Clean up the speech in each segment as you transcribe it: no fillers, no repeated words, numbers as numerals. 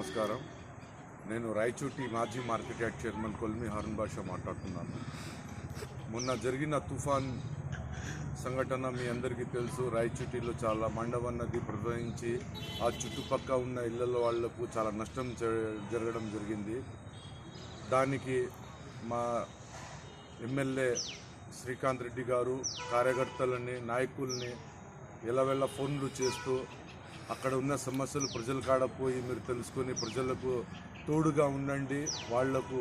నమస్కారం. నేను రాయచోటి మాజీ market yard chairman Kolmi Haroon Basha మాట్లాడుతున్నాను. మొన్న జరిగిన తుఫాన్ సంఘటన మీ అందరికీ తెలుసు. రాయచోటిలో చాలా మండవ నది ప్రవహించి ఆ చుట్టుపక్కల ఉన్న ఇళ్ల వాళ్లకు చాలా నష్టం జరగడం జరిగింది. దానికి మా ఎమ్మెల్యే శ్రీకాంత్ రెడ్డి గారు కార్యకర్తలని, నాయకుల్ని ఎలవెల్ల ఫోన్లు చేస్తూ అక్కడ ఉన్న సమస్యలు ప్రజల కాడ పోయి మీరు తెలుసుకొని ప్రజలకు తోడుగా ఉండండి, వాళ్లకు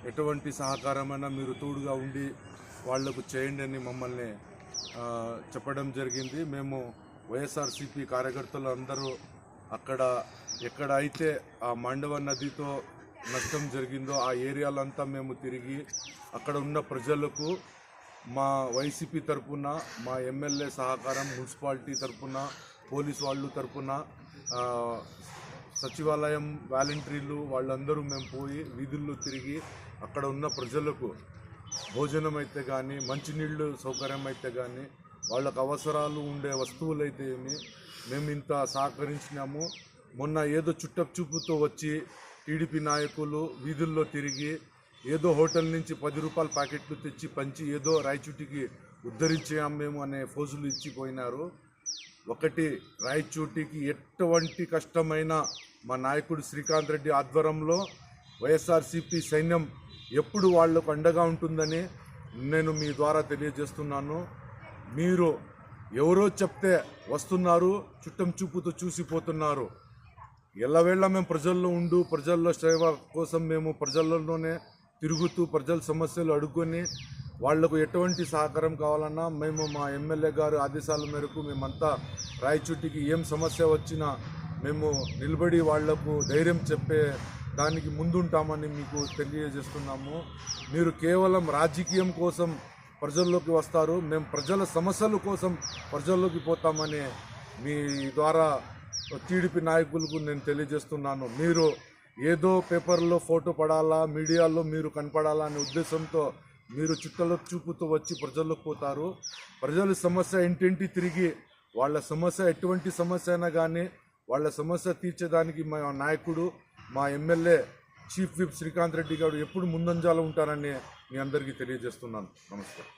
ఎటువంటి సహకారమైనా మీరు తోడుగా ఉండి వాళ్లకు చేయండి అని మమ్మల్ని చెప్పడం జరిగింది. మేము వైఎస్ఆర్సీపీ కార్యకర్తలు అందరూ అక్కడ ఎక్కడ అయితే ఆ మండవ నదితో నష్టం జరిగిందో ఆ ఏరియాలంతా మేము తిరిగి అక్కడ ఉన్న ప్రజలకు మా వైసీపీ తరపున, మా ఎమ్మెల్యే సహకారం, మున్సిపాలిటీ తరపున, పోలీసు వాళ్ళు తరపున, సచివాలయం వాలంటీర్లు వాళ్ళందరూ మేము పోయి వీధుల్లో తిరిగి అక్కడ ఉన్న ప్రజలకు భోజనం అయితే కానీ, మంచినీళ్ళు సౌకర్యం అయితే కానీ, వాళ్ళకు అవసరాలు ఉండే వస్తువులైతే ఏమి మేము ఇంత సహకరించినాము. మొన్న ఏదో చుట్టచూపుతో వచ్చి టీడీపీ నాయకులు వీధుల్లో తిరిగి ఏదో హోటల్ నుంచి 10 రూపాయల ప్యాకెట్లు తెచ్చి పంచి ఏదో రాయచోటికి ఉద్ధరించాం మేము అనే ఫోజులు ఇచ్చిపోయినారు. ఒకటి, రాయచోటికి ఎటువంటి కష్టమైన మా నాయకుడు శ్రీకాంత్ రెడ్డి ఆధ్వర్యంలో వైఎస్ఆర్సీపీ సైన్యం ఎప్పుడు వాళ్లకు అండగా ఉంటుందని నేను మీ ద్వారా తెలియజేస్తున్నాను. మీరు ఎవరో చెప్తే వస్తున్నారు, చుట్టం చూపుతో చూసిపోతున్నారు. ఎల్లవేళ మేము ప్రజల్లో ఉండు, ప్రజల్లో సేవ కోసం మేము ప్రజల్లోనే తిరుగుతూ ప్రజల సమస్యలు అడుక్కొని వాళ్లకు ఎటువంటి సహకారం కావాలన్నా మేము మా ఎమ్మెల్యే గారు ఆదేశాల మేరకు మేమంతా రాయచోటికి ఏం సమస్య వచ్చినా మేము నిలబడి వాళ్లకు ధైర్యం చెప్పే దానికి ముందుంటామని మీకు తెలియజేస్తున్నాము. మీరు కేవలం రాజకీయం కోసం ప్రజల్లోకి వస్తారు, మేము ప్రజల సమస్యల కోసం ప్రజల్లోకి పోతామని మీ ద్వారా టీడీపీ నాయకులకు నేను తెలియజేస్తున్నాను. మీరు ఏదో పేపర్లో ఫోటో పడాలా, మీడియాలో మీరు కనపడాలా అనే ఉద్దేశంతో మీరు చుట్టల చూపుతో వచ్చి ప్రజల్లోకి పోతారు. ప్రజల సమస్య ఇంటింటి తిరిగి వాళ్ళ సమస్య ఎటువంటి సమస్య అయినా కానీ వాళ్ళ సమస్య తీర్చేదానికి మా నాయకుడు, మా MLA chief whip Srikanth Reddy గారు ఎప్పుడు ముందంజాలో ఉంటారని మీ అందరికీ తెలియజేస్తున్నాను. నమస్కారం.